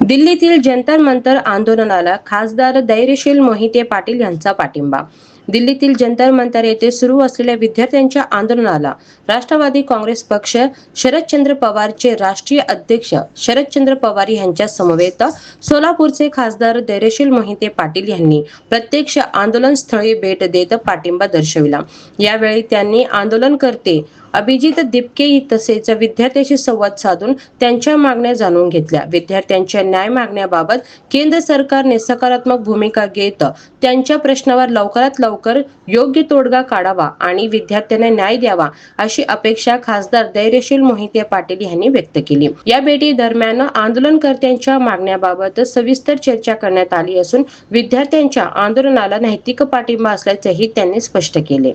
दिल्लीतील जंतर मंतर आंदोलनाला खासदार धैर्यशील मोहिते पाटील यांचा पाठिंबा. दिल्लीतील जंतर मंतर येथे सुरू असलेल्या विद्यार्थ्यांच्या आंदोलनाला राष्ट्रवादी काँग्रेस पक्ष, शरदचंद्र पवारचे राष्ट्रीय अध्यक्ष शरदचंद्र पवार यांच्या समवेत सोलापूरचे खासदार धैर्यशील मोहिते पाटील यांनी प्रत्यक्ष आंदोलनस्थळी भेट देत पाठिंबा दर्शविला. यावेळी त्यांनी आंदोलनकर्ते अभिजित दिपके तसेच विद्यार्थ्यांशी संवाद साधून त्यांच्या मागण्या जाणून घेतल्या. विद्यार्थ्यांच्या न्याय मागण्याबाबत केंद्र सरकारने सकारात्मक भूमिका घेत त्यांच्या प्रश्नावर लवकरात लवकर योग्य तोडगा काढावा आणि विद्यार्थ्यांना न्याय द्यावा अशी अपेक्षा खासदार धैर्यशील मोहिते पाटील यांनी व्यक्त केली. या भेटी दरम्यान आंदोलनकर्त्यांच्या मागण्याबाबत सविस्तर चर्चा करण्यात आली असून विद्यार्थ्यांच्या आंदोलनाला नैतिक पाठिंबा असल्याचेही त्यांनी स्पष्ट केले.